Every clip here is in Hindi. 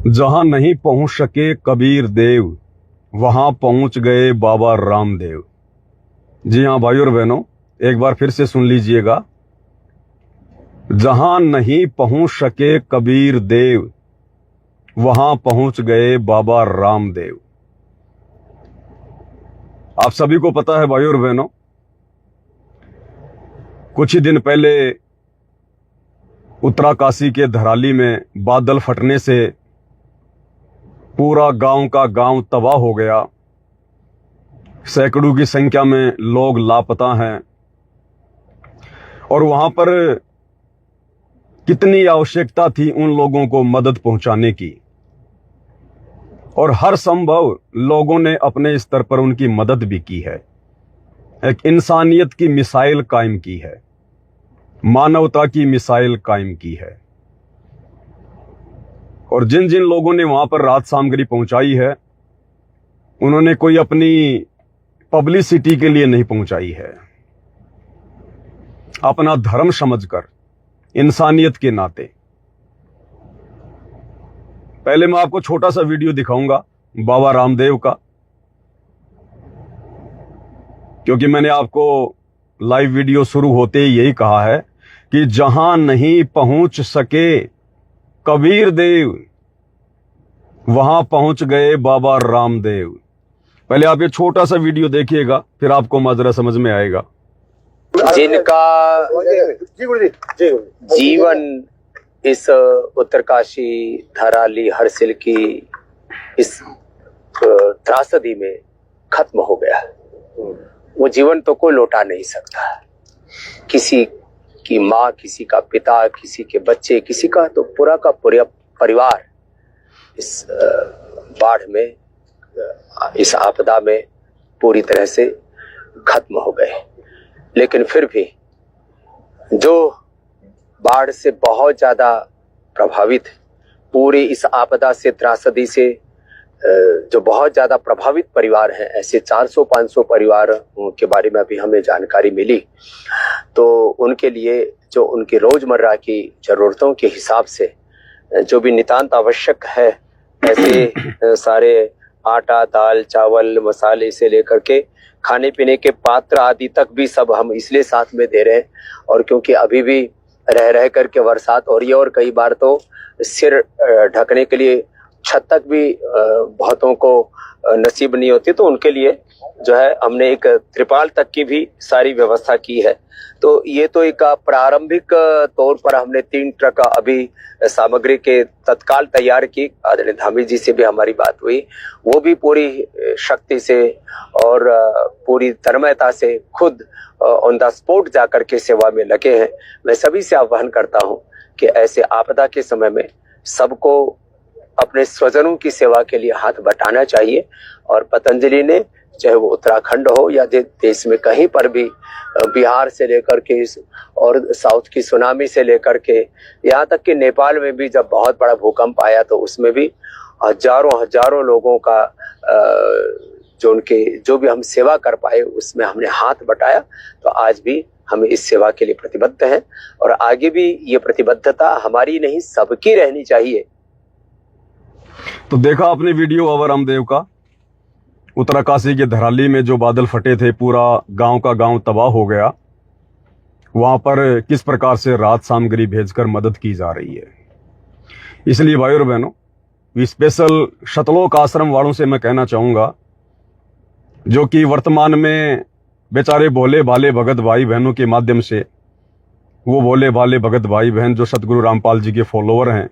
जहां नहीं पहुंच सके कबीर देव, वहां पहुंच गए बाबा रामदेव। जी हाँ भाई और बहनों, एक बार फिर से सुन लीजिएगा। जहां नहीं पहुंच सके कबीर देव, वहां पहुंच गए बाबा रामदेव। आप सभी को पता है भाई और बहनों, कुछ ही दिन पहले उत्तराकाशी के धराली में बादल फटने से पूरा गांव का गांव तबाह हो गया। सैकड़ों की संख्या में लोग लापता हैं और वहां पर कितनी आवश्यकता थी उन लोगों को मदद पहुंचाने की, और हर संभव लोगों ने अपने स्तर पर उनकी मदद भी की है। एक इंसानियत की मिसाइल कायम की है, मानवता की मिसाइल कायम की है। और जिन जिन लोगों ने वहां पर राहत सामग्री पहुंचाई है, उन्होंने कोई अपनी पब्लिसिटी के लिए नहीं पहुंचाई है, अपना धर्म समझकर, इंसानियत के नाते। पहले मैं आपको छोटा सा वीडियो दिखाऊंगा बाबा रामदेव का, क्योंकि मैंने आपको लाइव वीडियो शुरू होते ही यही कहा है कि जहां नहीं पहुंच सके कबीर देव, वहां पहुंच गए बाबा रामदेव। पहले आप ये छोटा सा वीडियो देखिएगा, फिर आपको माजरा समझ में आएगा। जिनका जीवन इस उत्तरकाशी धराली हरसिल की इस त्रासदी में खत्म हो गया, वो जीवन तो कोई लौटा नहीं सकता। किसी की माँ, किसी का पिता, किसी के बच्चे, किसी का तो पूरा का पूरा परिवार इस बाढ़ में, इस आपदा में पूरी तरह से खत्म हो गए। लेकिन फिर भी जो बाढ़ से बहुत ज्यादा प्रभावित, पूरी इस आपदा से, त्रासदी से जो बहुत ज्यादा प्रभावित परिवार हैं, ऐसे 400-500 परिवार के बारे में अभी हमें जानकारी मिली। तो उनके लिए जो उनकी रोजमर्रा की जरूरतों के हिसाब से जो भी नितांत आवश्यक है, ऐसे सारे आटा, दाल, चावल, मसाले से लेकर के खाने पीने के पात्र आदि तक भी सब हम इसलिए साथ में दे रहे हैं। और क्योंकि अभी भी रह करके बरसात हो रही है और कई बार तो सिर ढकने के लिए छत तक भी बहुतों को नसीब नहीं होती, तो उनके लिए जो है हमने एक त्रिपाल तक की भी सारी व्यवस्था की है। तो ये तो एक प्रारंभिक तौर पर हमने 3 ट्रक अभी सामग्री के तत्काल तैयार की। आदरणीय धामी जी से भी हमारी बात हुई, वो भी पूरी शक्ति से और पूरी तन्मयता से खुद ऑन द स्पॉट जाकर के सेवा में लगे हैं। मैं सभी से आह्वान करता हूं कि ऐसे आपदा के समय में सबको अपने स्वजनों की सेवा के लिए हाथ बटाना चाहिए। और पतंजलि ने, चाहे वो उत्तराखंड हो या देश में कहीं पर भी, बिहार से लेकर के और साउथ की सुनामी से लेकर के यहाँ तक कि नेपाल में भी जब बहुत बड़ा भूकंप आया तो उसमें भी हजारों लोगों का जो भी हम सेवा कर पाए उसमें हमने हाथ बटाया। तो आज भी हम इस सेवा के लिए प्रतिबद्ध हैं और आगे भी ये प्रतिबद्धता हमारी नहीं, सबकी रहनी चाहिए। तो देखा आपने वीडियो बाबा रामदेव का। उत्तराकाशी के धराली में जो बादल फटे थे, पूरा गांव का गांव तबाह हो गया। वहां पर किस प्रकार से राहत सामग्री भेजकर मदद की जा रही है। इसलिए भाई और बहनों, स्पेशल शतलोक आश्रम वालों से मैं कहना चाहूंगा, जो कि वर्तमान में बेचारे भोले भाले भगत भाई बहनों के माध्यम से, वो भोले भाले भगत भाई बहन जो सतगुरु रामपाल जी के फॉलोअर हैं,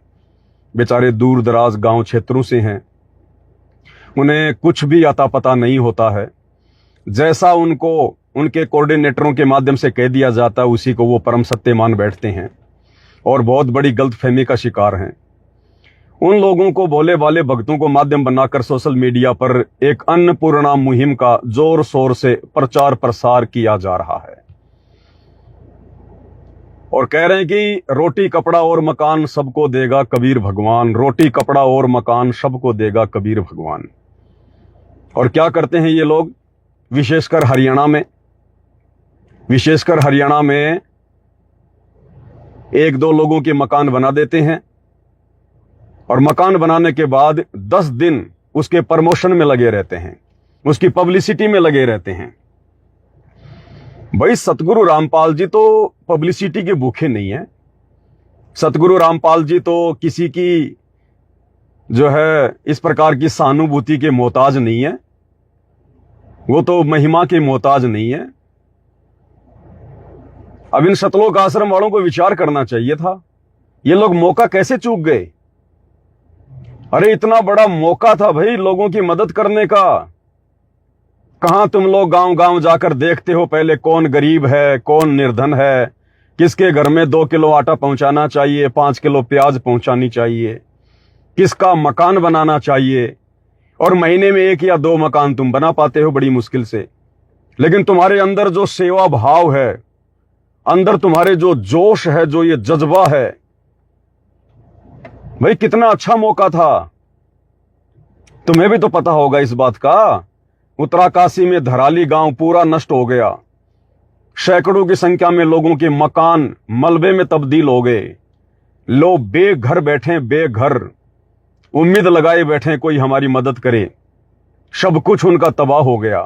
बेचारे दूर दराज गांव क्षेत्रों से हैं, उन्हें कुछ भी अता पता नहीं होता है। जैसा उनको उनके कोऑर्डिनेटरों के माध्यम से कह दिया जाता है, उसी को वो परम सत्य मान बैठते हैं और बहुत बड़ी गलतफहमी का शिकार हैं। उन लोगों को, भोले भाले भक्तों को माध्यम बनाकर सोशल मीडिया पर एक अन्नपूर्णा मुहिम का जोर शोर से प्रचार प्रसार किया जा रहा है और कह रहे हैं कि रोटी कपड़ा और मकान सबको देगा कबीर भगवान, रोटी कपड़ा और मकान सबको देगा कबीर भगवान। और क्या करते हैं ये लोग, विशेषकर हरियाणा में 1-2 लोगों के मकान बना देते हैं और मकान बनाने के बाद 10 दिन उसके प्रमोशन में लगे रहते हैं, उसकी पब्लिसिटी में लगे रहते हैं। भाई सतगुरु रामपाल जी तो पब्लिसिटी के भूखे नहीं है। सतगुरु रामपाल जी तो किसी की जो है इस प्रकार की सहानुभूति के मोहताज नहीं है, वो तो महिमा के मोहताज नहीं है। अब इन सतलोक आश्रम वालों को विचार करना चाहिए था, ये लोग मौका कैसे चूक गए। अरे इतना बड़ा मौका था भाई लोगों की मदद करने का। कहां तुम लोग गांव गांव जाकर देखते हो पहले कौन गरीब है, कौन निर्धन है, किसके घर में 2 किलो आटा पहुंचाना चाहिए, 5 किलो प्याज पहुंचानी चाहिए, किसका मकान बनाना चाहिए। और महीने में 1 या 2 मकान तुम बना पाते हो बड़ी मुश्किल से। लेकिन तुम्हारे अंदर जो सेवा भाव है, अंदर तुम्हारे जो जोश है, जो ये जज्बा है, भाई कितना अच्छा मौका था। तुम्हें भी तो पता होगा इस बात का। उत्तराकाशी में धराली गांव पूरा नष्ट हो गया। सैकड़ों की संख्या में लोगों के मकान मलबे में तब्दील हो गए। लोग बेघर बैठे, बेघर, उम्मीद लगाए बैठे कोई हमारी मदद करे। सब कुछ उनका तबाह हो गया।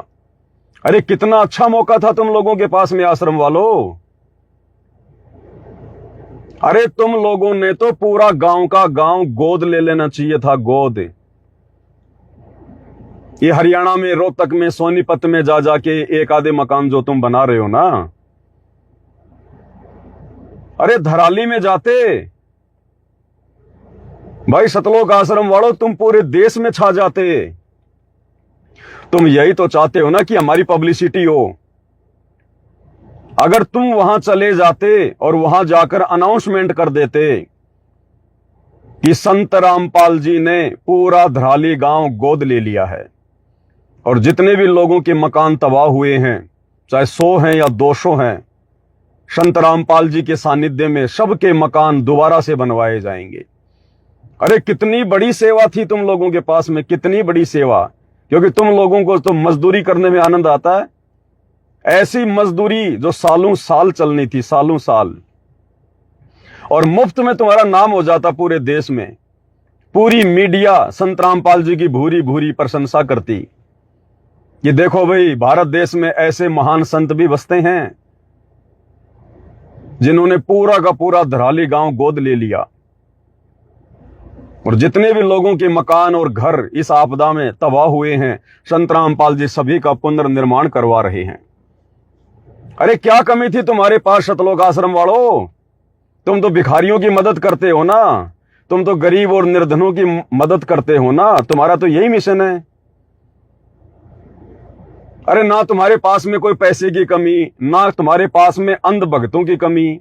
अरे कितना अच्छा मौका था तुम लोगों के पास में आश्रम वालों। अरे तुम लोगों ने तो पूरा गांव का गांव गोद ले लेना चाहिए था, गोद। ये हरियाणा में रोहतक में सोनीपत में जा जाके 1 आधे मकान जो तुम बना रहे हो ना, अरे धराली में जाते। भाई सतलोक आश्रम वालों तुम पूरे देश में छा जाते। तुम यही तो चाहते हो ना कि हमारी पब्लिसिटी हो। अगर तुम वहां चले जाते और वहां जाकर अनाउंसमेंट कर देते कि संत रामपाल जी ने पूरा धराली गांव गोद ले लिया है और जितने भी लोगों के मकान तबाह हुए हैं, चाहे 100 हैं या 200 हैं, संत रामपाल जी के सानिध्य में सबके मकान दोबारा से बनवाए जाएंगे। अरे कितनी बड़ी सेवा थी तुम लोगों के पास में, कितनी बड़ी सेवा। क्योंकि तुम लोगों को तो मजदूरी करने में आनंद आता है। ऐसी मजदूरी जो सालों साल चलनी थी, सालों साल, और मुफ्त में तुम्हारा नाम हो जाता पूरे देश में। पूरी मीडिया संत रामपाल जी की भूरी भूरी प्रशंसा करती कि देखो भाई भारत देश में ऐसे महान संत भी बसते हैं जिन्होंने पूरा का पूरा धराली गांव गोद ले लिया। और जितने भी लोगों के मकान और घर इस आपदा में तबाह हुए हैं, संत रामपाल जी सभी का पुनर्निर्माण करवा रहे हैं। अरे क्या कमी थी तुम्हारे पास सतलोक आश्रम वालों। तुम तो भिखारियों की मदद करते हो ना, तुम तो गरीब और निर्धनों की मदद करते हो ना, तुम्हारा तो यही मिशन है। अरे ना तुम्हारे पास में कोई पैसे की कमी, ना तुम्हारे पास में अंध भक्तों की कमी।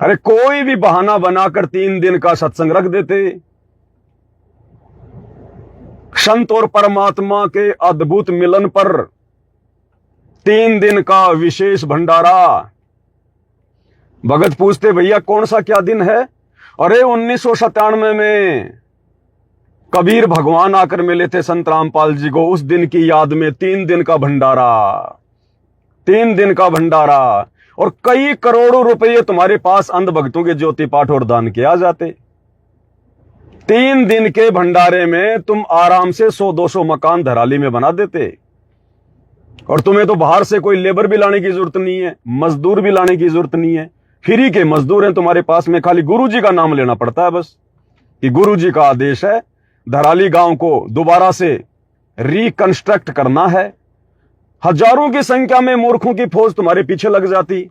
अरे कोई भी बहाना बनाकर 3 दिन का सत्संग रख देते। संत और परमात्मा के अद्भुत मिलन पर 3 दिन का विशेष भंडारा। भगत पूछते भैया कौन सा क्या दिन है। अरे 1997 में कबीर भगवान आकर मिले थे संत रामपाल जी को, उस दिन की याद में 3 दिन का भंडारा, 3 दिन का भंडारा। और कई करोड़ों रुपए तुम्हारे पास अंध भक्तों के ज्योति पाठ और दान के आ जाते। 3 दिन के भंडारे में तुम आराम से 100-200 मकान धराली में बना देते। और तुम्हें तो बाहर से कोई लेबर भी लाने की जरूरत नहीं है, मजदूर भी लाने की जरूरत नहीं है। फ्री के मजदूर हैं तुम्हारे पास में, खाली गुरुजी का नाम लेना पड़ता है बस कि गुरुजी का आदेश है धराली गांव को दोबारा से रिकंस्ट्रक्ट करना है। हजारों की संख्या में मूर्खों की फौज तुम्हारे पीछे लग जाती।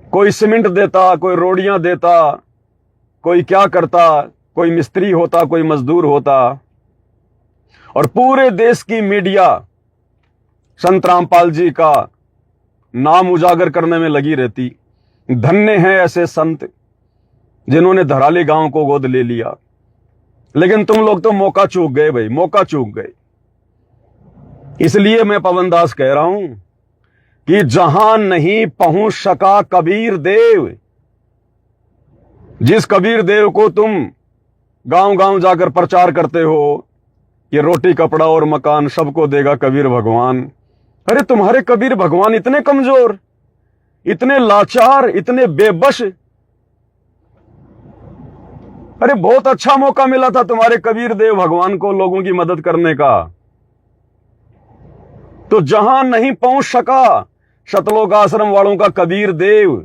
कोई सीमेंट देता, कोई रोड़ियां देता, कोई क्या करता, कोई मिस्त्री होता, कोई मजदूर होता। और पूरे देश की मीडिया संत रामपाल जी का नाम उजागर करने में लगी रहती। धन्य हैं ऐसे संत जिन्होंने धराली गांव को गोद ले लिया। लेकिन तुम लोग तो मौका चूक गए भाई, मौका चूक गए। इसलिए मैं पवन दास कह रहा हूं कि जहां नहीं पहुंच सका कबीर देव, जिस कबीर देव को तुम गांव गांव जाकर प्रचार करते हो कि रोटी कपड़ा और मकान सबको देगा कबीर भगवान, अरे तुम्हारे कबीर भगवान इतने कमजोर, इतने लाचार, इतने बेबस अरे बहुत अच्छा मौका मिला था तुम्हारे कबीर देव भगवान को लोगों की मदद करने का, तो जहां नहीं पहुंच सका सतलोक आश्रम वालों का कबीर देव,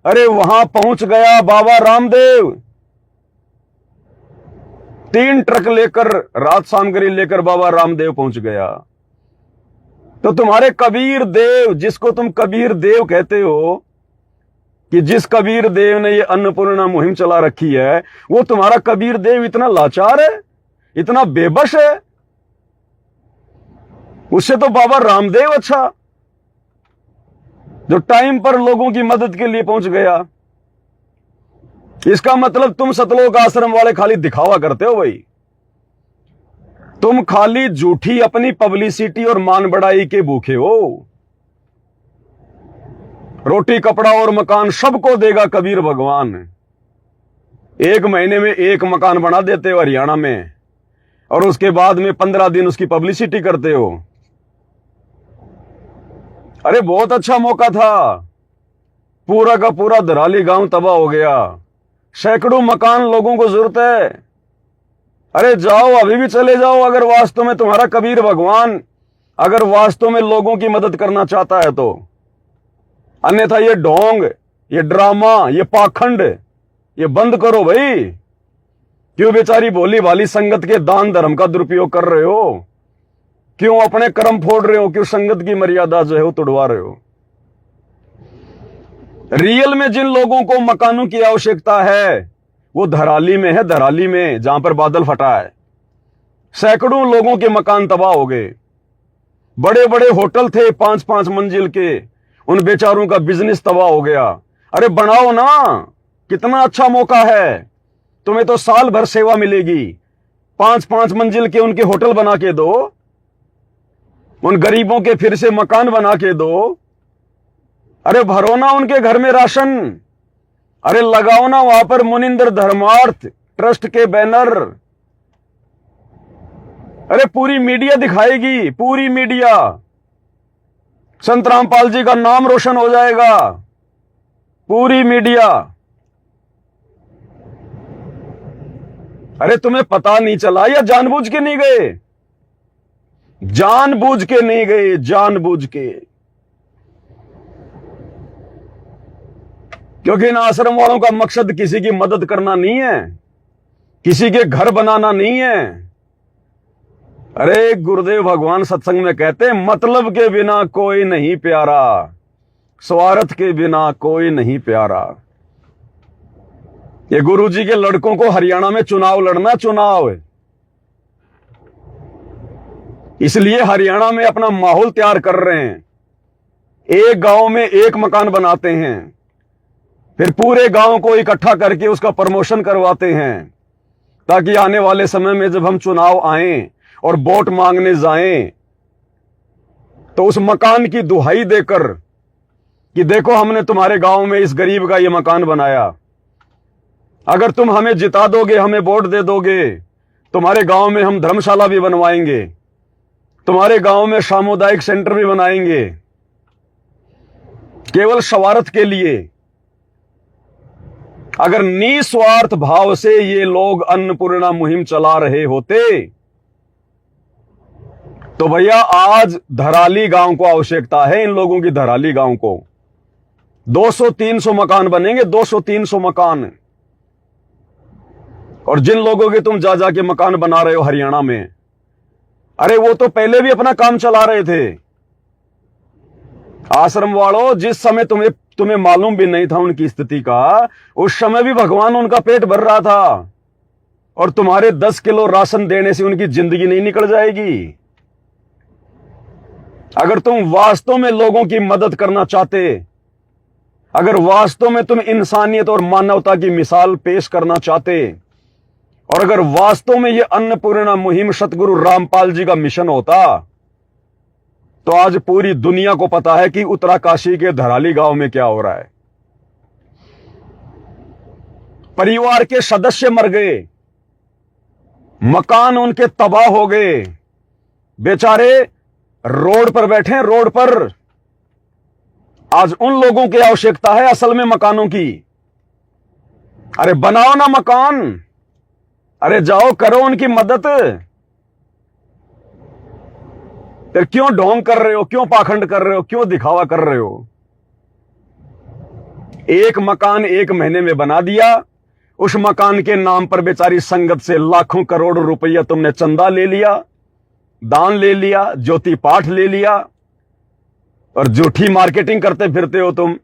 अरे वहां पहुंच गया बाबा रामदेव। 3 ट्रक लेकर, रात सामग्री लेकर बाबा रामदेव पहुंच गया। तो तुम्हारे कबीर देव, जिसको तुम कबीर देव कहते हो, कि जिस कबीर देव ने ये अन्नपूर्णा मुहिम चला रखी है, वो तुम्हारा कबीर देव इतना लाचार है, इतना बेबस है? उससे तो बाबा रामदेव अच्छा, जो टाइम पर लोगों की मदद के लिए पहुंच गया। इसका मतलब तुम सतलोक आश्रम वाले खाली दिखावा करते हो भाई। तुम खाली झूठी अपनी पब्लिसिटी और मान बढ़ाई के भूखे हो। रोटी कपड़ा और मकान सबको देगा कबीर भगवान। 1 महीने में 1 मकान बना देते हो हरियाणा में, और उसके बाद में 15 दिन उसकी पब्लिसिटी करते हो। अरे बहुत अच्छा मौका था, पूरा का पूरा धराली गांव तबाह हो गया, सैकड़ों मकान लोगों को जरूरत है। अरे जाओ, अभी भी चले जाओ, अगर वास्तव में तुम्हारा कबीर भगवान अगर वास्तव में लोगों की मदद करना चाहता है तो। अन्यथा ये ढोंग, ये ड्रामा, ये पाखंड, ये बंद करो भाई। क्यों बेचारी भोली भाली संगत के दान धर्म का दुरुपयोग कर रहे हो? क्यों अपने कर्म फोड़ रहे हो? क्यों संगत की मर्यादा जो है वो तोड़वा रहे हो? रियल में जिन लोगों को मकानों की आवश्यकता है वो धराली में है, धराली में, जहां पर बादल फटा है। सैकड़ों लोगों के मकान तबाह हो गए। बड़े बड़े होटल थे 5-5 मंजिल के, उन बेचारों का बिजनेस तबाह हो गया। अरे बनाओ ना, कितना अच्छा मौका है, तुम्हें तो साल भर सेवा मिलेगी। 5-5 मंजिल के उनके होटल बना के दो, उन गरीबों के फिर से मकान बना के दो। अरे भरो ना उनके घर में राशन। अरे लगाओ ना वहां पर मुनिंदर धर्मार्थ ट्रस्ट के बैनर। अरे पूरी मीडिया दिखाएगी, पूरी मीडिया। संत रामपाल जी का नाम रोशन हो जाएगा, पूरी मीडिया। अरे तुम्हें पता नहीं चला या जानबूझ के नहीं गए? जानबूझ के नहीं गए, जानबूझ के। क्योंकि इन आश्रम वालों का मकसद किसी की मदद करना नहीं है, किसी के घर बनाना नहीं है। अरे गुरुदेव भगवान सत्संग में कहते हैं, मतलब के बिना कोई नहीं प्यारा, स्वार्थ के बिना कोई नहीं प्यारा। ये गुरु जी के लड़कों को हरियाणा में चुनाव लड़ना, चुनाव, इसलिए हरियाणा में अपना माहौल तैयार कर रहे हैं। एक गांव में 1 मकान बनाते हैं, फिर पूरे गांव को इकट्ठा करके उसका प्रमोशन करवाते हैं, ताकि आने वाले समय में जब हम चुनाव आए और वोट मांगने जाएं तो उस मकान की दुहाई देकर कि देखो हमने तुम्हारे गांव में इस गरीब का ये मकान बनाया, अगर तुम हमें जिता दोगे, हमें वोट दे दोगे, तुम्हारे गांव में हम धर्मशाला भी बनवाएंगे, तुम्हारे गांव में सामुदायिक सेंटर भी बनाएंगे। केवल स्वार्थ के लिए, अगर निस्वार्थ भाव से ये लोग अन्नपूर्णा मुहिम चला रहे होते तो भैया आज धराली गांव को आवश्यकता है, इन लोगों की धराली गांव को 200-300 मकान बनेंगे, 200-300 मकान। और जिन लोगों के तुम जा जाके मकान बना रहे हो हरियाणा में, अरे वो तो पहले भी अपना काम चला रहे थे। आश्रम वालों, जिस समय तुम्हें मालूम भी नहीं था उनकी स्थिति का, उस समय भी भगवान उनका पेट भर रहा था, और तुम्हारे 10 किलो राशन देने से उनकी जिंदगी नहीं निकल जाएगी। अगर तुम वास्तव में लोगों की मदद करना चाहते, अगर वास्तव में तुम इंसानियत और मानवता की मिसाल पेश करना चाहते, और अगर वास्तव में यह अन्नपूर्णा मुहिम सतगुरु रामपाल जी का मिशन होता, तो आज पूरी दुनिया को पता है कि उत्तराकाशी के धराली गांव में क्या हो रहा है। परिवार के सदस्य मर गए, मकान उनके तबाह हो गए, बेचारे रोड पर बैठे हैं, रोड पर। आज उन लोगों की आवश्यकता है असल में मकानों की। अरे बनाओ ना मकान, अरे जाओ करो उनकी मदद। फिर क्यों ढोंग कर रहे हो, क्यों पाखंड कर रहे हो, क्यों दिखावा कर रहे हो? एक मकान 1 महीने में बना दिया, उस मकान के नाम पर बेचारी संगत से लाखों करोड़ों रुपया तुमने चंदा ले लिया, दान ले लिया, ज्योति पाठ ले लिया, और झूठी मार्केटिंग करते फिरते हो तुम।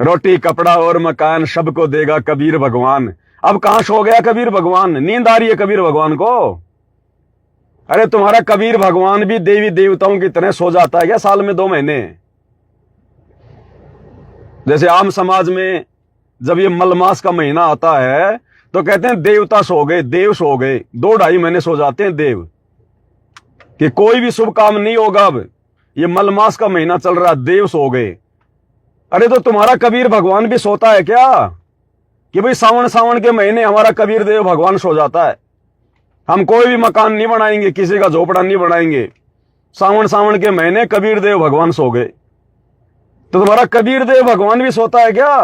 रोटी कपड़ा और मकान सबको देगा कबीर भगवान। अब कहां सो गया कबीर भगवान? नींद आ रही है कबीर भगवान को? अरे तुम्हारा कबीर भगवान भी देवी देवताओं की तरह सो जाता है क्या साल में 2 महीने? जैसे आम समाज में जब ये मलमास का महीना आता है तो कहते हैं देवता सो गए, देव सो गए। 2-2.5 महीने सो जाते हैं देव, कि कोई भी शुभ काम नहीं होगा। अब ये मलमास का महीना चल रहा, देव सो गए। अरे तो तुम्हारा कबीर भगवान भी सोता है क्या? कि भाई सावन के महीने हमारा कबीर देव भगवान सो जाता है, हम कोई भी मकान नहीं बनाएंगे, किसी का झोपड़ा नहीं बनाएंगे, सावन के महीने कबीर देव भगवान सो गए। तो तुम्हारा कबीर देव भगवान भी सोता है क्या?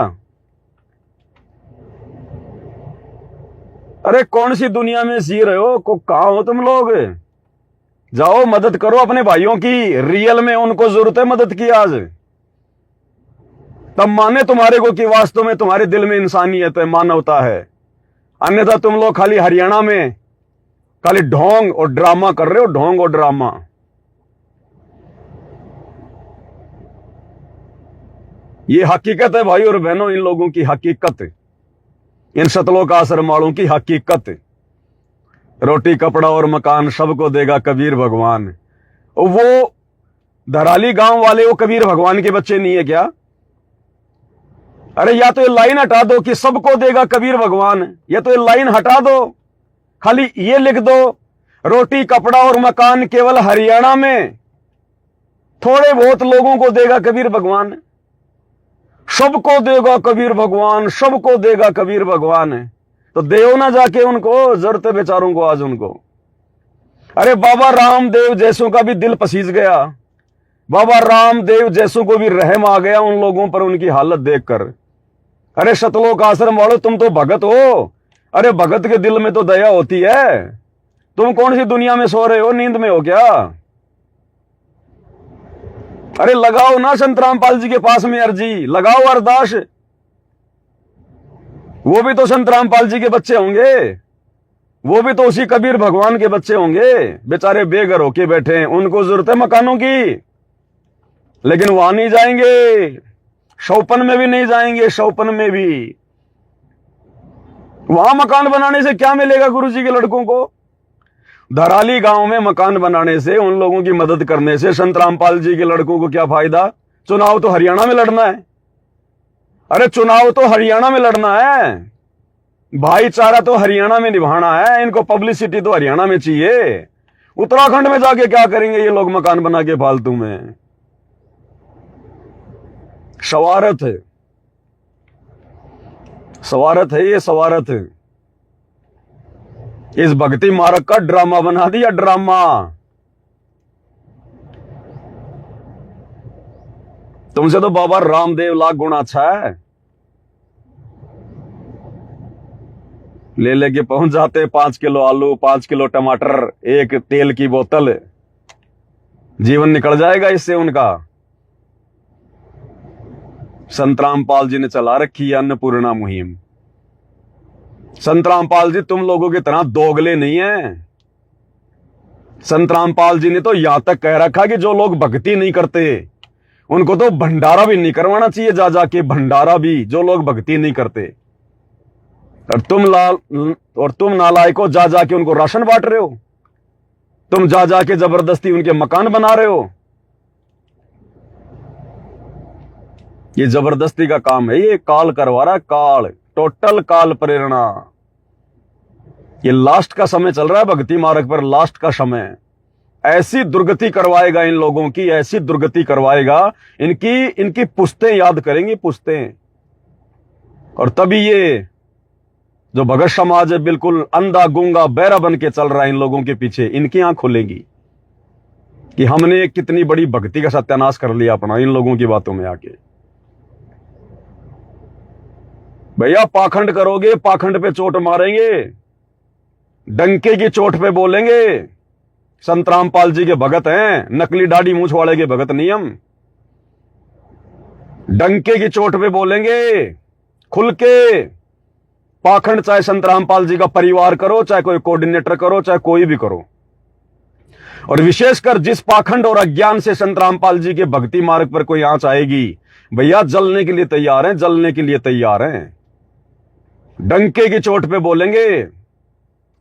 अरे कौन सी दुनिया में जी रहे हो? कहां हो तुम लोग? जाओ मदद करो अपने भाइयों की, रियल में उनको जरूरत है मदद की आज। तब माने तुम्हारे को कि वास्तव में तुम्हारे दिल में इंसानियत है, मानवता है। अन्यथा तुम लोग खाली हरियाणा में खाली ढोंग और ड्रामा कर रहे हो, ढोंग और ड्रामा। ये हकीकत है भाई और बहनों, इन लोगों की हकीकत, इन सतलोक आश्रम वालों की हकीकत। रोटी कपड़ा और मकान सबको देगा कबीर भगवान। वो धराली गांव वाले वो कबीर भगवान के बच्चे नहीं है क्या? अरे या तो ये लाइन हटा दो कि सबको देगा कबीर भगवान, या तो ये लाइन हटा दो, खाली ये लिख दो रोटी कपड़ा और मकान केवल हरियाणा में थोड़े बहुत लोगों को देगा कबीर भगवान, सबको देगा कबीर भगवान, सबको देगा कबीर भगवान। तो देव ना जाके उनको, जरूरत है बेचारों को आज उनको। अरे बाबा रामदेव जैसों का भी दिल पसीज गया, बाबा रामदेव जैसों को भी रहम आ गया उन लोगों पर, उनकी हालत देखकर। अरे सतलोक आश्रम वालों, तुम तो भगत हो। अरे भगत के दिल में तो दया होती है। तुम कौन सी दुनिया में सो रहे हो, नींद में हो क्या? अरे लगाओ ना संत रामपाल जी के पास में अर्जी, लगाओ अरदास। वो भी तो संत रामपाल जी के बच्चे होंगे, वो भी तो उसी कबीर भगवान के बच्चे होंगे। बेचारे बेघर होके बैठे हैं, उनको जरूरत है मकानों की, लेकिन वहां नहीं जाएंगे, शौपन में भी नहीं जाएंगे। शौपन में भी वहां मकान बनाने से क्या मिलेगा गुरुजी के लड़कों को? धराली गांव में मकान बनाने से, उन लोगों की मदद करने से संत रामपाल जी के लड़कों को क्या फायदा? चुनाव तो हरियाणा में लड़ना है। अरे चुनाव तो हरियाणा में लड़ना है, भाईचारा तो हरियाणा में निभाना है, इनको पब्लिसिटी तो हरियाणा में चाहिए। उत्तराखंड में जाके क्या करेंगे ये लोग मकान बना के फालतू में? सवारत है, सवारत है, ये सवारत है। इस भक्ति मार्ग का ड्रामा बना दिया, ड्रामा। तुमसे तो बाबा रामदेव लाख गुना अच्छा है। ले लेके पहुंच जाते 5 किलो आलू, 5 किलो टमाटर, एक तेल की बोतल, जीवन निकल जाएगा इससे उनका। संत रामपाल जी ने चला रखी है अन्नपूर्णा मुहिम। संत रामपाल जी तुम लोगों की तरह दोगले नहीं है। संत रामपाल जी ने तो यहां तक कह रखा कि जो लोग भक्ति नहीं करते उनको तो भंडारा भी नहीं करवाना चाहिए, जा जाके भंडारा भी, जो लोग भक्ति नहीं करते। और तुम नालायकों जा जाके उनको राशन बांट रहे हो, तुम जा जाके जबरदस्ती उनके मकान बना रहे हो। ये जबरदस्ती का काम है, ये काल करवा रहा है, काल, टोटल काल प्रेरणा। ये लास्ट का समय चल रहा है भक्ति मार्ग पर, लास्ट का समय। ऐसी दुर्गति करवाएगा इन लोगों की, ऐसी दुर्गति करवाएगा, इनकी पुश्तें याद करेंगी, पुश्तें। और तभी ये जो भगत समाज है बिल्कुल अंधा गूंगा बहरा बन के चल रहा है इन लोगों के पीछे, इनकी आंख खुलेगी कि हमने कितनी बड़ी भक्ति का सत्यानाश कर लिया अपना इन लोगों की बातों में आके। भैया पाखंड करोगे, पाखंड पे चोट मारेंगे, डंके की चोट पे बोलेंगे। संत रामपाल जी के भगत हैं, नकली दाढ़ी मूंछ वाले के भगत नहीं हम। डंके की चोट पे बोलेंगे खुल के। पाखंड चाहे संत रामपाल जी का परिवार करो, चाहे कोई कोऑर्डिनेटर करो, चाहे कोई भी करो, और विशेषकर जिस पाखंड और अज्ञान से संत रामपाल जी के भक्ति मार्ग पर कोई आंच आएगी, भैया जलने के लिए तैयार हैं, जलने के लिए तैयार हैं। डंके की चोट पे बोलेंगे,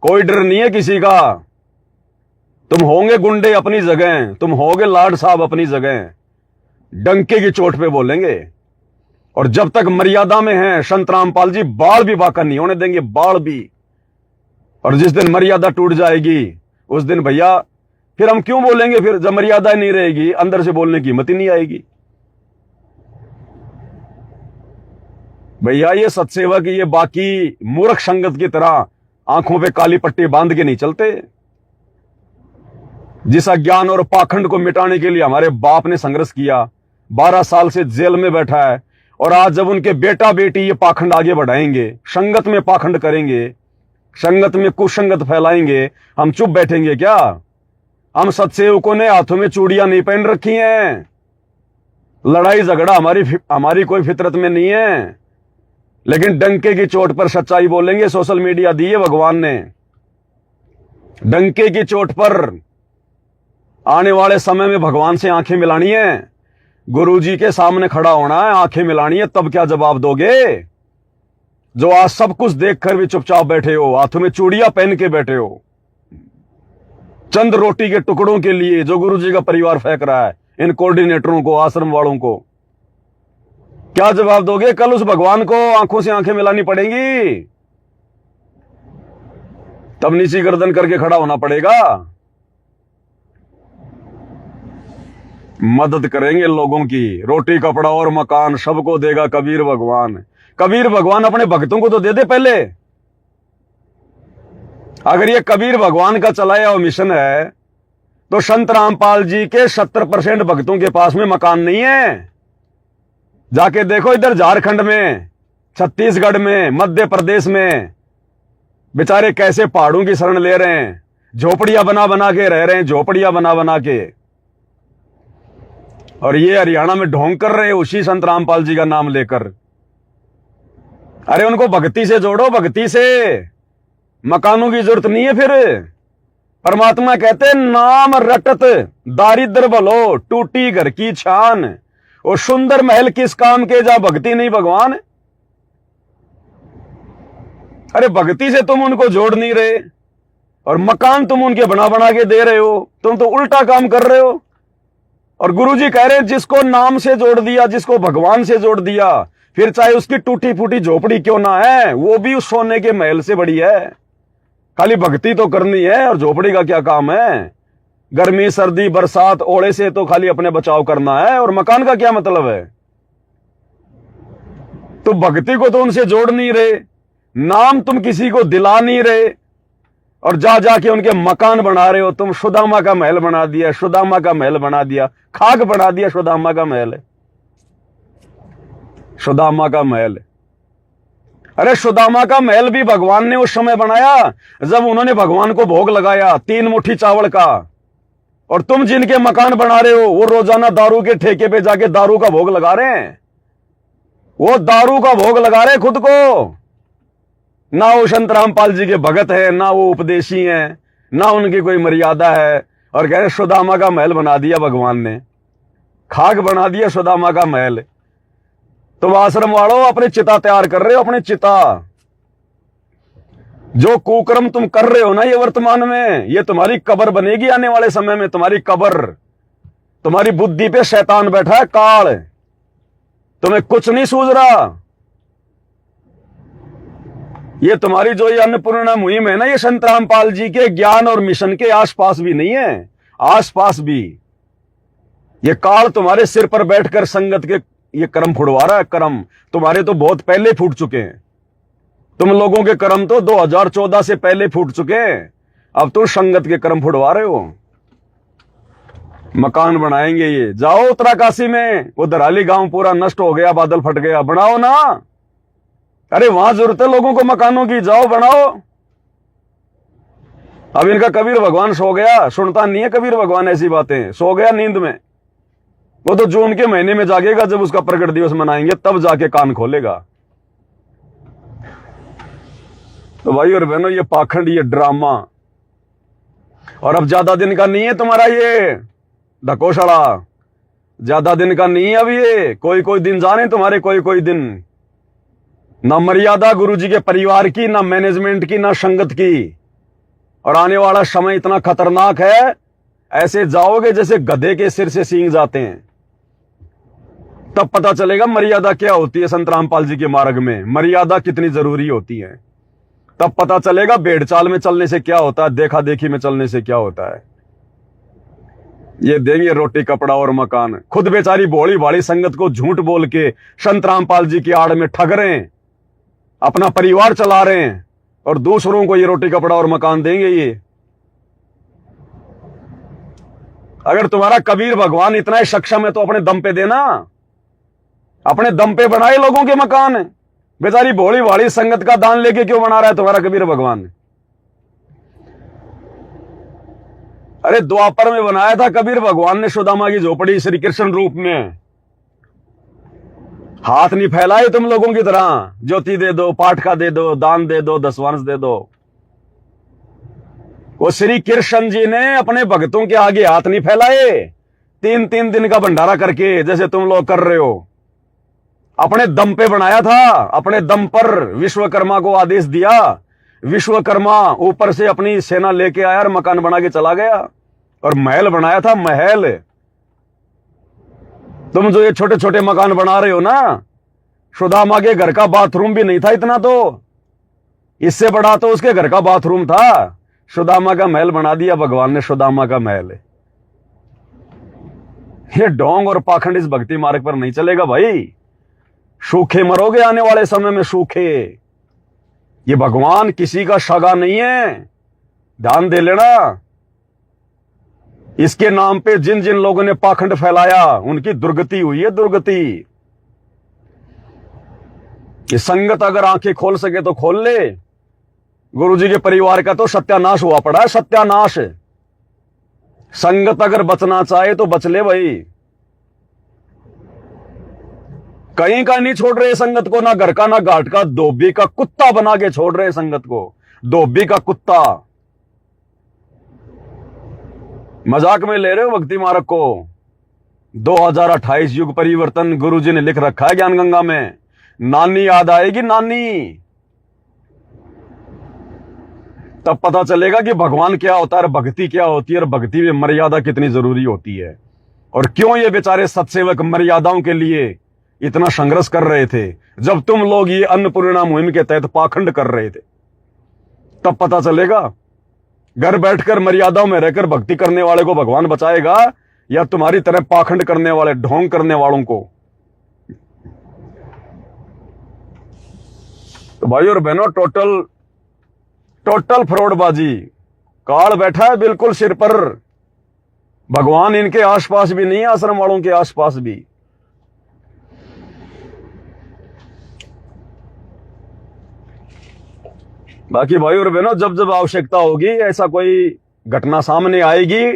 कोई डर नहीं है किसी का। तुम होंगे गुंडे अपनी जगह, तुम होंगे लाड साहब अपनी जगह, डंके की चोट पे बोलेंगे। और जब तक मर्यादा में हैं संत रामपाल जी, बाल भी बाका नहीं होने देंगे, बाल भी। और जिस दिन मर्यादा टूट जाएगी उस दिन भैया फिर हम क्यों बोलेंगे? फिर जब मर्यादा नहीं रहेगी, अंदर से बोलने की हिम्मत ही नहीं आएगी। भैया ये सत्सेवक, ये बाकी मूर्ख संगत की तरह आंखों पे काली पट्टी बांध के नहीं चलते। जिस अज्ञान और पाखंड को मिटाने के लिए हमारे बाप ने संघर्ष किया, 12 साल से जेल में बैठा है, और आज जब उनके बेटा बेटी ये पाखंड आगे बढ़ाएंगे, संगत में पाखंड करेंगे, संगत में कुसंगत फैलाएंगे, हम चुप बैठेंगे क्या? हम सत्सेवकों ने हाथों में चूड़ियां नहीं पहन रखी हैं। लड़ाई झगड़ा हमारी कोई फितरत में नहीं है, लेकिन डंके की चोट पर सच्चाई बोलेंगे। सोशल मीडिया दी है भगवान ने, डंके की चोट पर आने वाले समय में भगवान से आंखें मिलानी है, गुरुजी के सामने खड़ा होना है, आंखें मिलानी है, तब क्या जवाब दोगे? जो आज सब कुछ देखकर भी चुपचाप बैठे हो, हाथों में चूड़ियां पहन के बैठे हो, चंद रोटी के टुकड़ों के लिए जो गुरुजी का परिवार फेंक रहा है, इन कोऑर्डिनेटरों को, आश्रम वालों को, क्या जवाब दोगे? कल उस भगवान को आंखों से आंखें मिलानी पड़ेंगी, तब नीची गर्दन करके खड़ा होना पड़ेगा। मदद करेंगे लोगों की, रोटी कपड़ा और मकान सबको देगा कबीर भगवान। कबीर भगवान अपने भक्तों को तो दे दे पहले। अगर ये कबीर भगवान का चलाया हुआ मिशन है, तो संत रामपाल जी के 70% भक्तों के पास में मकान नहीं है। जाके देखो इधर झारखंड में, छत्तीसगढ़ में, मध्य प्रदेश में, बेचारे कैसे पहाड़ों की शरण ले रहे हैं, झोपड़ियां बना बना के रह रहे हैं, झोपड़ियां बना बना के। और ये हरियाणा में ढोंग कर रहे हैं उसी संत रामपाल जी का नाम लेकर। अरे उनको भक्ति से जोड़ो, भक्ति से। मकानों की जरूरत नहीं है। फिर परमात्मा कहते नाम रटत दारिद्र भलो, टूटी घर की छान, और सुंदर महल किस काम के जा भक्ति नहीं भगवान। अरे भक्ति से तुम उनको जोड़ नहीं रहे, और मकान तुम उनके बना बना के दे रहे हो। तुम तो उल्टा काम कर रहे हो। और गुरुजी कह रहे हैं जिसको नाम से जोड़ दिया, जिसको भगवान से जोड़ दिया, फिर चाहे उसकी टूटी फूटी झोपड़ी क्यों ना है, वो भी उस सोने के महल से बड़ी है। खाली भक्ति तो करनी है, और झोपड़ी का क्या काम है? गर्मी सर्दी बरसात ओले से तो खाली अपने बचाव करना है, और मकान का क्या मतलब है? तो भक्ति को तो उनसे जोड़ नहीं रहे, नाम तुम किसी को दिला नहीं रहे, और जा जाके उनके मकान बना रहे हो। तुम सुदामा का महल बना दिया, सुदामा का महल बना दिया, खाक बना दिया सुदामा का महल, सुदामा का महल। अरे सुदामा का महल भी भगवान ने उस समय बनाया जब उन्होंने भगवान को भोग लगाया 3 मुट्ठी चावल का। और तुम जिनके मकान बना रहे हो, वो रोजाना दारू के ठेके पे जाके दारू का भोग लगा रहे हैं। वो दारू का भोग लगा रहे खुद को। ना वो संत रामपाल जी के भगत है, ना वो उपदेशी हैं, ना उनकी कोई मर्यादा है, और कह रहे सुदामा का महल बना दिया भगवान ने, खाक बना दिया सुदामा का महल। तुम आश्रम वालों अपनी चिता तैयार कर रहे हो, अपनी चिता। जो कुकर्म तुम कर रहे हो ना ये वर्तमान में, ये तुम्हारी कब्र बनेगी आने वाले समय में, तुम्हारी कब्र। तुम्हारी बुद्धि पे शैतान बैठा है, काल। तुम्हें कुछ नहीं सूझ रहा। ये तुम्हारी जो ये अन्नपूर्णा मुहिम है ना, ये संत रामपाल जी के ज्ञान और मिशन के आसपास भी नहीं है, आसपास भी। ये काल तुम्हारे सिर पर बैठकर संगत के ये कर्म फुड़वा रहा है। कर्म तुम्हारे तो बहुत पहले फूट चुके हैं। तुम लोगों के कर्म तो 2014 से पहले फूट चुके हैं। अब तो संगत के कर्म फुड़वा रहे हो। मकान बनाएंगे ये। जाओ उत्तराकाशी में, वो दराली गांव पूरा नष्ट हो गया, बादल फट गया, बनाओ ना। अरे वहां जरूरत है लोगों को मकानों की, जाओ बनाओ। अब इनका कबीर भगवान सो गया, सुनता नहीं है कबीर भगवान ऐसी बातें, सो गया नींद में। वो तो जून के महीने में जागेगा, जब उसका प्रकट दिवस मनाएंगे तब जाके कान खोलेगा। तो भाई और बहनों, ये पाखंड, ये ड्रामा, और अब ज्यादा दिन का नहीं है तुम्हारा ये ढकोसड़ा, ज्यादा दिन का नहीं है अब ये। कोई कोई दिन जाने तुम्हारे, कोई कोई दिन। ना मर्यादा गुरुजी के परिवार की, ना मैनेजमेंट की, ना संगत की। और आने वाला समय इतना खतरनाक है, ऐसे जाओगे जैसे गधे के सिर से सींग जाते हैं। तब पता चलेगा मर्यादा क्या होती है। संत रामपाल जी के मार्ग में मर्यादा कितनी जरूरी होती है। तब पता चलेगा भेड़ चाल में चलने से क्या होता है, देखा देखी में चलने से क्या होता है। ये देंगे रोटी कपड़ा और मकान, खुद बेचारी भोली भाली संगत को झूठ बोल के संत रामपाल जी की आड़ में ठग रहे हैं, अपना परिवार चला रहे हैं, और दूसरों को ये रोटी कपड़ा और मकान देंगे। ये अगर तुम्हारा कबीर भगवान इतना ही सक्षम है तो अपने दम पे देना, अपने दम पे बनाए लोगों के मकान। बेचारी भोली भाली संगत का दान लेके क्यों बना रहा है तुम्हारा कबीर भगवान? अरे द्वापर में बनाया था कबीर भगवान ने सुदामा की झोपड़ी श्री कृष्ण रूप में। हाथ नहीं फैलाए तुम लोगों की तरह, ज्योति दे दो, पाठ का दे दो, दान दे दो, दसवांश दे दो। वो श्री कृष्ण जी ने अपने भक्तों के आगे हाथ नहीं फैलाए, 3-3 दिन का भंडारा करके जैसे तुम लोग कर रहे हो। अपने दम पे बनाया था, अपने दम पर विश्वकर्मा को आदेश दिया। विश्वकर्मा ऊपर से अपनी सेना लेके आया और मकान बना के चला गया, और महल बनाया था, महल। तुम जो ये छोटे छोटे मकान बना रहे हो ना, सुदामा के घर का बाथरूम भी नहीं था इतना, तो इससे बड़ा तो उसके घर का बाथरूम था। सुदामा का महल बना दिया भगवान ने, सुदामा का महल। ये ढोंग और पाखंड इस भक्ति मार्ग पर नहीं चलेगा भाई। सूखे मरोगे आने वाले समय में, सूखे। ये भगवान किसी का सगा नहीं है, ध्यान दे लेना। इसके नाम पे जिन जिन लोगों ने पाखंड फैलाया उनकी दुर्गति हुई है, दुर्गति। ये संगत अगर आंखें खोल सके तो खोल ले। गुरुजी के परिवार का तो सत्यानाश हुआ पड़ा है, सत्यानाश। संगत अगर बचना चाहे तो बच ले भाई। कहीं का नहीं छोड़ रहे संगत को, ना घर का ना घाट का, धोबी का कुत्ता बना के छोड़ रहे संगत को, धोबी का कुत्ता। मजाक में ले रहे हो भक्ति मार्ग को। 2028 युग परिवर्तन गुरुजी ने लिख रखा है ज्ञान गंगा में। नानी याद आएगी, नानी। तब पता चलेगा कि भगवान क्या होता है, भक्ति क्या होती है, और भक्ति में मर्यादा कितनी जरूरी होती है, और क्यों ये बेचारे सत्सेवक मर्यादाओं के लिए इतना संघर्ष कर रहे थे जब तुम लोग ये अन्नपूर्णा मुहिम के तहत पाखंड कर रहे थे। तब पता चलेगा घर बैठकर मर्यादाओं में रहकर भक्ति करने वाले को भगवान बचाएगा, या तुम्हारी तरह पाखंड करने वाले, ढोंग करने वालों को। तो भाई और बहनों, टोटल फ्रॉडबाजी। काल बैठा है बिल्कुल सिर पर। भगवान इनके आसपास भी नहीं है, आश्रम वालों के आसपास भी। बाकी भाई और बहनों, जब जब आवश्यकता होगी, ऐसा कोई घटना सामने आएगी,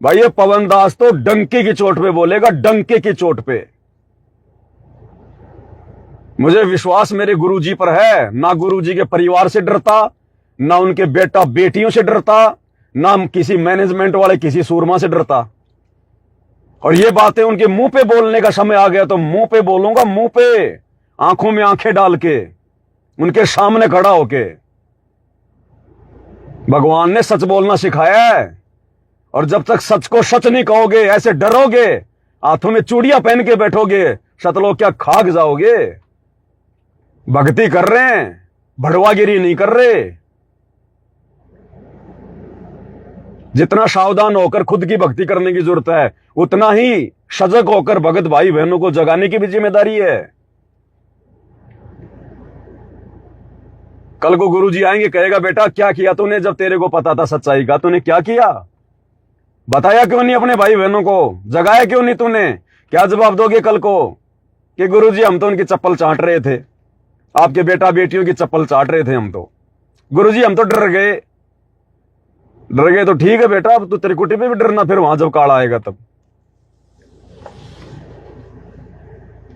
भाई ये पवन दास तो डंके की चोट पे बोलेगा, डंके की चोट पे। मुझे विश्वास मेरे गुरुजी पर है। ना गुरुजी के परिवार से डरता, ना उनके बेटा बेटियों से डरता, ना किसी मैनेजमेंट वाले किसी सूरमा से डरता। और ये बातें उनके मुंह पे बोलने का समय आ गया तो मुंह पे बोलूंगा, मुंह पे, आंखों में आंखें डाल के, उनके सामने खड़ा होके। भगवान ने सच बोलना सिखाया है, और जब तक सच को सच नहीं कहोगे, ऐसे डरोगे, हाथों में चूड़ियां पहन के बैठोगे, सतलोक क्या खाक जाओगे। भक्ति कर रहे हैं, भड़वागिरी नहीं कर रहे। जितना सावधान होकर खुद की भक्ति करने की जरूरत है, उतना ही सजग होकर भगत भाई बहनों को जगाने की भी जिम्मेदारी है। कल को गुरुजी आएंगे, कहेगा बेटा क्या किया तूने, जब तेरे को पता था सच्चाई का, तूने क्या किया? बताया क्यों नहीं अपने भाई बहनों को? जगाया क्यों नहीं तूने? क्या जवाब दोगे कल को कि गुरुजी हम तो उनकी चप्पल चाट रहे थे, आपके बेटा बेटियों की चप्पल चाट रहे थे हम तो। गुरुजी हम तो डर गए। डर गए तो ठीक है बेटा, अब तो त्रिकुटी पे भी डरना फिर वहां जब काल आएगा तब।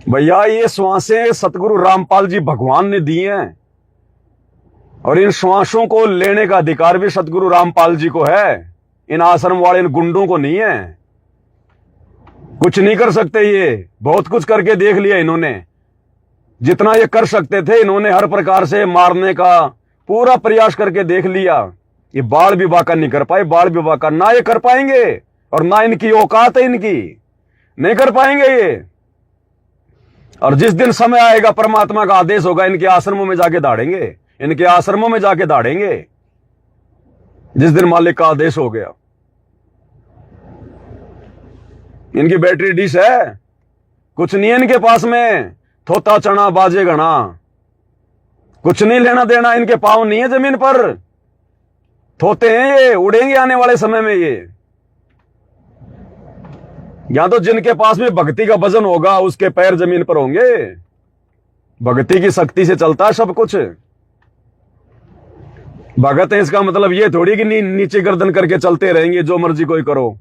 भैया ये श्वासें सतगुरु रामपाल जी भगवान ने दी हैं, और इन श्वासों को लेने का अधिकार भी सतगुरु रामपाल जी को है, इन आश्रम वाले इन गुंडों को नहीं है। कुछ नहीं कर सकते ये, बहुत कुछ करके देख लिया इन्होंने। जितना ये कर सकते थे इन्होंने हर प्रकार से मारने का पूरा प्रयास करके देख लिया। ये बाल विवाह का नहीं कर पाए, बाल विवाह का ना ये कर पाएंगे, और ना इनकी औकात है, इनकी नहीं कर पाएंगे ये। और जिस दिन समय आएगा परमात्मा का आदेश होगा, इनके आश्रमों में जाके दाड़ेंगे, इनके आश्रमों में जाके दाड़ेंगे जिस दिन मालिक का आदेश हो गया। इनकी बैटरी डिश है, कुछ नहीं है इनके पास में, थोता चना बाजे गणा, कुछ नहीं लेना देना, इनके पांव नहीं है जमीन पर, थोते हैं ये, उड़ेंगे आने वाले समय में ये। यहां तो जिनके पास में भक्ति का वजन होगा उसके पैर जमीन पर होंगे। भक्ति की शक्ति से चलता है सब कुछ। भगत है इसका मतलब ये थोड़ी कि नीचे गर्दन करके चलते रहेंगे, जो मर्जी कोई करो।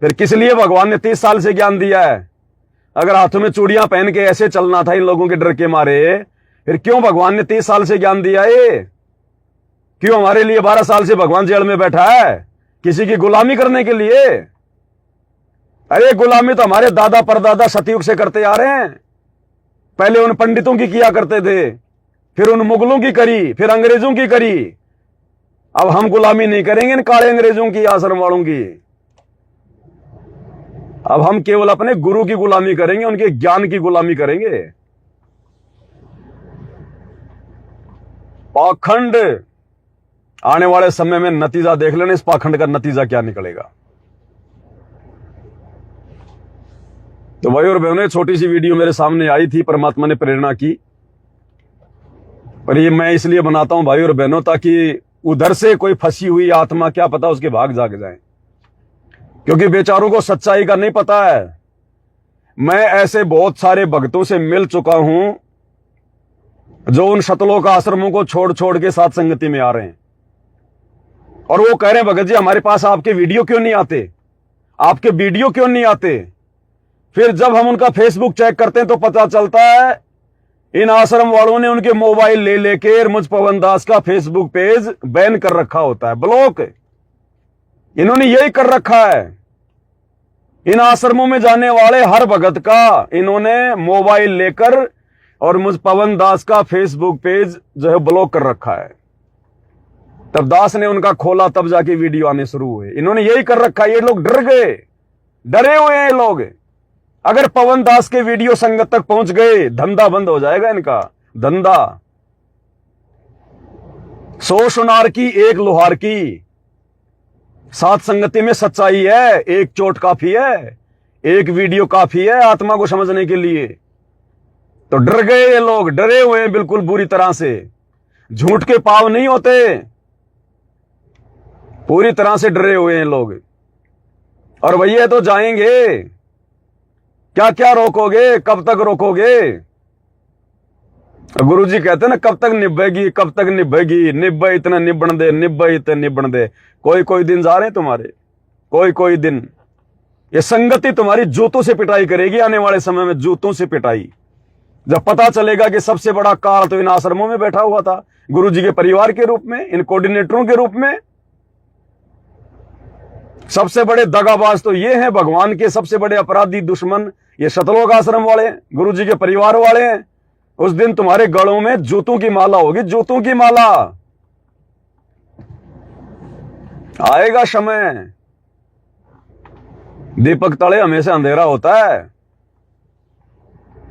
फिर किस लिए भगवान ने 30 साल से ज्ञान दिया है? अगर हाथों में चूड़ियां पहन के ऐसे चलना था इन लोगों के डर के मारे, फिर क्यों भगवान ने 30 साल से ज्ञान दिया है? क्यों हमारे लिए 12 साल से भगवान जेल में बैठा है? किसी की गुलामी करने के लिए? अरे गुलामी तो हमारे दादा परदादा सतयुग से करते आ रहे हैं। पहले उन पंडितों की किया करते थे, फिर उन मुगलों की करी, फिर अंग्रेजों की करी। अब हम गुलामी नहीं करेंगे इन काले अंग्रेजों की, आश्रम वालों की। अब हम केवल अपने गुरु की गुलामी करेंगे, उनके ज्ञान की गुलामी करेंगे। पाखंड आने वाले समय में नतीजा देख लेना, इस पाखंड का नतीजा क्या निकलेगा। तो भाई और बहनों, छोटी सी वीडियो मेरे सामने आई थी, परमात्मा ने प्रेरणा की, पर ये मैं इसलिए बनाता हूं भाई और बहनों, ताकि उधर से कोई फंसी हुई आत्मा क्या पता उसके भाग जाग जाए, क्योंकि बेचारों को सच्चाई का नहीं पता है। मैं ऐसे बहुत सारे भक्तों से मिल चुका हूं जो उन शतलोक आश्रमों को छोड़ छोड़ के साथ संगति में आ रहे हैं, और वो कह रहे हैं भगत जी हमारे पास आपके वीडियो क्यों नहीं आते, आपके वीडियो क्यों नहीं आते। फिर जब हम उनका फेसबुक चेक करते हैं तो पता चलता है इन आश्रम वालों ने उनके मोबाइल ले लेकर मुझ पवन दास का फेसबुक पेज बैन कर रखा होता है, ब्लॉक। इन्होंने यही कर रखा है। इन आश्रमों में जाने वाले हर भगत का इन्होंने मोबाइल लेकर और मुझ पवन दास का फेसबुक पेज जो है ब्लॉक कर रखा है। तब दास ने उनका खोला, तब जाके वीडियो आने शुरू हुए। इन्होंने यही कर रखा है। ये लोग डर गए, डरे हुए हैं ये लोग। अगर पवन दास के वीडियो संगत तक पहुंच गए, धंधा बंद हो जाएगा इनका, धंधा। 100 सुनार की एक लोहार की, सात संगति में सच्चाई है। एक चोट काफी है, एक वीडियो काफी है आत्मा को समझने के लिए। तो डर गए ये लोग, डरे हुए हैं बिल्कुल बुरी तरह से। झूठ के पाव नहीं होते, पूरी तरह से डरे हुए हैं लोग। और भैया तो जाएंगे, क्या क्या रोकोगे, कब तक रोकोगे। गुरुजी कहते हैं ना, कब तक निभेगी, कब तक निभेगी, निभे इतना निबण दे, निभे इतना निबण दे। कोई कोई दिन जा रहे हैं तुम्हारे, कोई कोई दिन। ये संगति तुम्हारी जूतों से पिटाई करेगी आने वाले समय में, जूतों से पिटाई। जब पता चलेगा कि सबसे बड़ा काल तो इन आश्रमों में बैठा हुआ था, गुरुजी के परिवार के रूप में, इन कोऑर्डिनेटरों के रूप में। सबसे बड़े दगाबाज तो ये हैं, भगवान के सबसे बड़े अपराधी दुश्मन ये शतलोक आश्रम वाले, गुरुजी के परिवार वाले हैं। उस दिन तुम्हारे गलों में जूतों की माला होगी, जूतों की माला। आएगा समय, दीपक तले हमेशा अंधेरा होता है।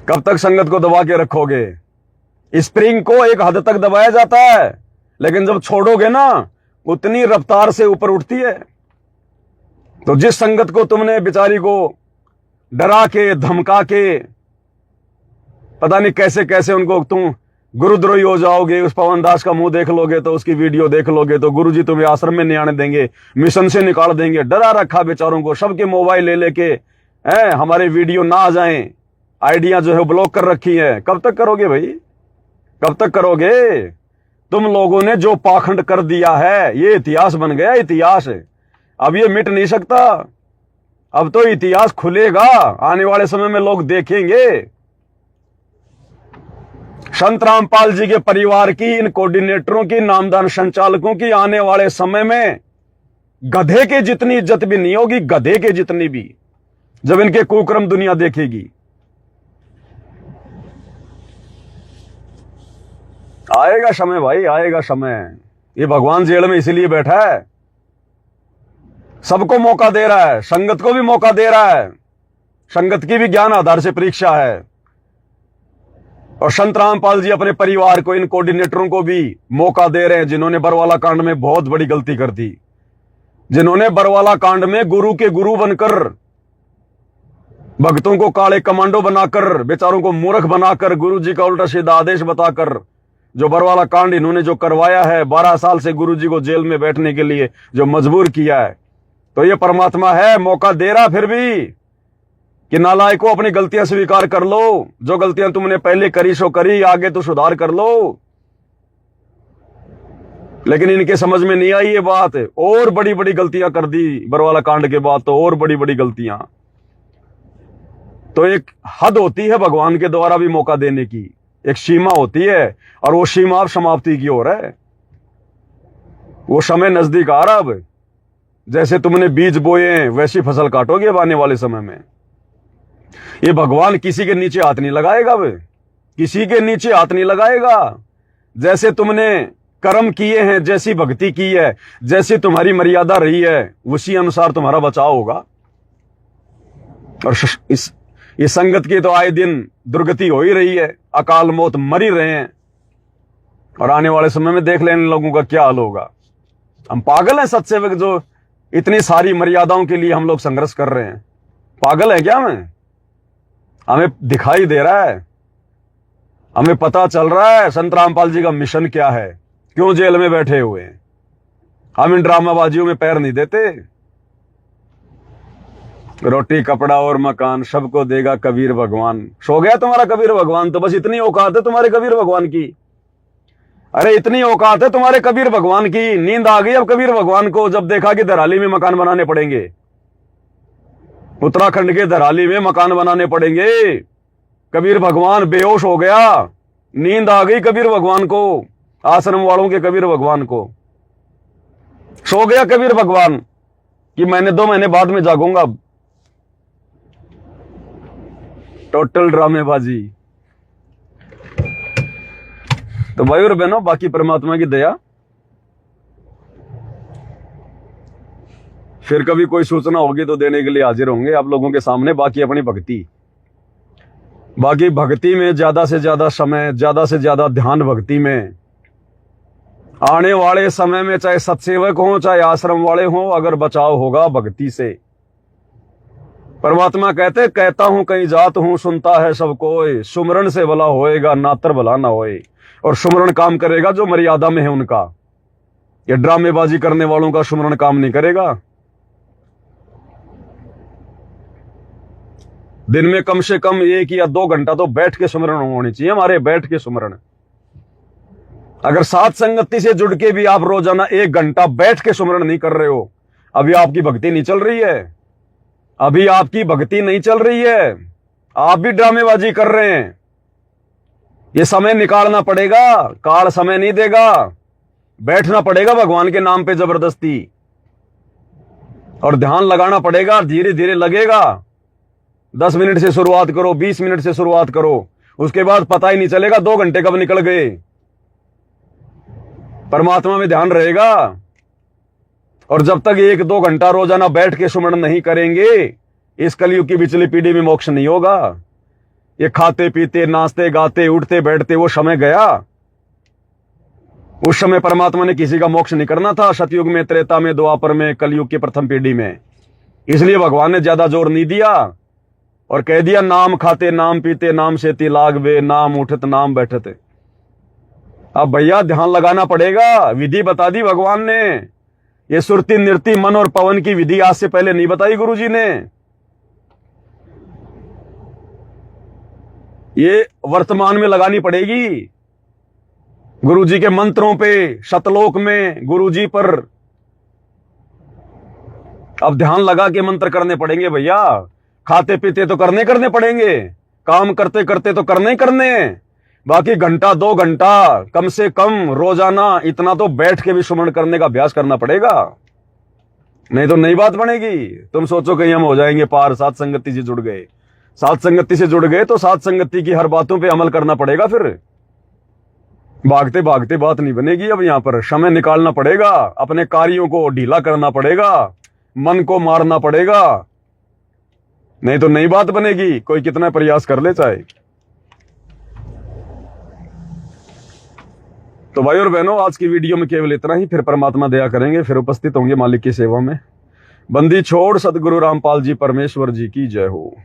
कब तक संगत को दबा के रखोगे। स्प्रिंग को एक हद तक दबाया जाता है, लेकिन जब छोड़ोगे ना उतनी रफ्तार से ऊपर उठती है। तो जिस संगत को तुमने बेचारी को डरा के धमका के पता नहीं कैसे कैसे उनको तुम गुरुद्रोही हो जाओगे, उस पवन दास का मुंह देख लोगे तो, उसकी वीडियो देख लोगे तो गुरुजी तुम्हें आश्रम में नहीं आने देंगे, मिशन से निकाल देंगे। डरा रखा बेचारों को, सबके मोबाइल ले लेके हमारे वीडियो ना आ जाएं, आइडिया जो है ब्लॉक कर रखी है। कब तक करोगे भाई, कब तक करोगे? तुम लोगों ने जो पाखंड कर दिया है, ये इतिहास बन गया, इतिहास है। अब ये मिट नहीं सकता। अब तो इतिहास खुलेगा, आने वाले समय में लोग देखेंगे। संत रामपाल जी के परिवार की, इन कोऑर्डिनेटरों की, नामदान संचालकों की आने वाले समय में गधे के जितनी इज्जत भी नहीं होगी, गधे के जितनी भी, जब इनके कुकर्म दुनिया देखेगी। आएगा समय भाई, आएगा समय। ये भगवान जेल में इसीलिए बैठा है, सबको मौका दे रहा है, संगत को भी मौका दे रहा है। संगत की भी ज्ञान आधार से परीक्षा है। और संत रामपाल जी अपने परिवार को, इन कोऑर्डिनेटरों को भी मौका दे रहे हैं, जिन्होंने बरवाला कांड में बहुत बड़ी गलती कर दी, जिन्होंने बरवाला कांड में गुरु के गुरु बनकर, भक्तों को काले कमांडो बनाकर, बेचारों को मूर्ख बनाकर, गुरु जी का उल्टा सीधा आदेश बताकर जो बरवाला कांड इन्होंने जो करवाया है, 12 साल से गुरु जी को जेल में बैठने के लिए जो मजबूर किया है, तो ये परमात्मा है, मौका दे रहा फिर भी कि नालायकों अपनी गलतियां स्वीकार कर लो। जो गलतियां तुमने पहले करी सो करी, आगे तो सुधार कर लो। लेकिन इनके समझ में नहीं आई ये बात, और बड़ी बड़ी गलतियां कर दी बरवाला कांड के बाद, तो और बड़ी बड़ी गलतियां। तो एक हद होती है भगवान के द्वारा भी मौका देने की, एक सीमा होती है, और वो सीमा अब समाप्ति की ओर है। वो समय नजदीक आ रहा। अब जैसे तुमने बीज बोए वैसी फसल काटोगे अब आने वाले समय में। ये भगवान किसी के नीचे हाथ नहीं लगाएगा, वे किसी के नीचे हाथ नहीं लगाएगा। जैसे तुमने कर्म किए हैं, जैसी भक्ति की है, जैसी तुम्हारी मर्यादा रही है, उसी अनुसार तुम्हारा बचाव होगा। और इस संगत की तो आए दिन दुर्गति हो ही रही है, अकाल मौत मर ही रहे हैं। और आने वाले समय में देख लेने लोगों का क्या हाल होगा। हम पागल हैं सत्सेवक, जो इतनी सारी मर्यादाओं के लिए हम लोग संघर्ष कर रहे हैं? पागल है क्या? हमें दिखाई दे रहा है, हमें पता चल रहा है संत रामपाल जी का मिशन क्या है, क्यों जेल में बैठे हुए हैं। हम इन ड्रामाबाजियों में पैर नहीं देते। रोटी कपड़ा और मकान सबको देगा कबीर भगवान। सो गया तुम्हारा कबीर भगवान? तो बस इतनी औकात है तुम्हारे कबीर भगवान की। अरे इतनी औकात है तुम्हारे कबीर भगवान की। नींद आ गई अब कबीर भगवान को, जब देखा कि धराली में मकान बनाने पड़ेंगे, उत्तराखंड के धराली में मकान बनाने पड़ेंगे। कबीर भगवान बेहोश हो गया, नींद आ गई कबीर भगवान को, आश्रम वालों के कबीर भगवान को। सो गया कबीर भगवान कि मैंने 2 महीने बाद में जागूंगा। टोटल ड्रामेबाजी। तो भाई और बहनों, बाकी परमात्मा की दया। फिर कभी कोई सूचना होगी तो देने के लिए हाजिर होंगे आप लोगों के सामने। बाकी अपनी भक्ति, बाकी भक्ति में ज्यादा से ज्यादा समय, ज्यादा से ज्यादा ध्यान भक्ति में। आने वाले समय में चाहे सत्सेवक हो, चाहे आश्रम वाले हो, अगर बचाव होगा भक्ति से। परमात्मा कहते, कहता हूं कहीं जात हूं, सुनता है सब कोई, सुमरण से भला होएगा, नातर भला ना होए। और सुमरण काम करेगा जो मर्यादा में है उनका। ये ड्रामेबाजी करने वालों का सुमरण काम नहीं करेगा। दिन में कम से कम 1 या 2 घंटा तो बैठ के सुमरण होनी चाहिए हमारे, बैठ के सुमरण। अगर साथ संगति से जुड़ के भी आप रोजाना 1 घंटा बैठ के सुमरण नहीं कर रहे हो, अभी आपकी भक्ति नहीं चल रही है, अभी आपकी भक्ति नहीं चल रही है, आप भी ड्रामेबाजी कर रहे हैं। ये समय निकालना पड़ेगा, काल समय नहीं देगा। बैठना पड़ेगा भगवान के नाम पे जबरदस्ती, और ध्यान लगाना पड़ेगा, धीरे धीरे लगेगा। 10 मिनट से शुरुआत करो, 20 मिनट से शुरुआत करो, उसके बाद पता ही नहीं चलेगा 2 घंटे कब निकल गए। परमात्मा में ध्यान रहेगा। और जब तक 1-2 घंटा रोजाना बैठ के सुमरण नहीं करेंगे, इस कलयुग की पिछली पीढ़ी में मोक्ष नहीं होगा। ये खाते पीते, नाचते गाते, उठते बैठते वो समय गया। उस समय परमात्मा ने किसी का मोक्ष नहीं करना था, सतयुग में, त्रेता में, द्वापर में, कलयुग की प्रथम पीढ़ी में। इसलिए भगवान ने ज्यादा जोर नहीं दिया और कह दिया, नाम खाते नाम पीते नाम सेती लागवे, नाम उठत नाम बैठते। अब भैया ध्यान लगाना पड़ेगा। विधि बता दी भगवान ने। ये सुरती, नृत्य, मन और पवन की विधि आज से पहले नहीं बताई गुरु जी ने। ये वर्तमान में लगानी पड़ेगी। गुरुजी के मंत्रों पे, शतलोक में गुरुजी पर अब ध्यान लगा के मंत्र करने पड़ेंगे भैया। खाते पीते तो करने पड़ेंगे, काम करते करते तो करने। बाकी घंटा 2 घंटा कम से कम रोजाना इतना तो बैठ के भी सुमरण करने का अभ्यास करना पड़ेगा, नहीं तो नई बात बनेगी। तुम सोचो कहीं हम हो जाएंगे पार, साथ संगति से जुड़ गए। साथ संगति से जुड़ गए तो साथ संगति की हर बातों पे अमल करना पड़ेगा। फिर भागते भागते बात नहीं बनेगी। अब यहां पर समय निकालना पड़ेगा, अपने कार्यों को ढीला करना पड़ेगा, मन को मारना पड़ेगा, नहीं तो नई बात बनेगी, कोई कितना प्रयास कर ले चाहे। तो भाई और बहनों, आज की वीडियो में केवल इतना ही। फिर परमात्मा दया करेंगे, फिर उपस्थित होंगे मालिक की सेवा में। बंदी छोड़ सदगुरु रामपाल जी परमेश्वर जी की जय हो।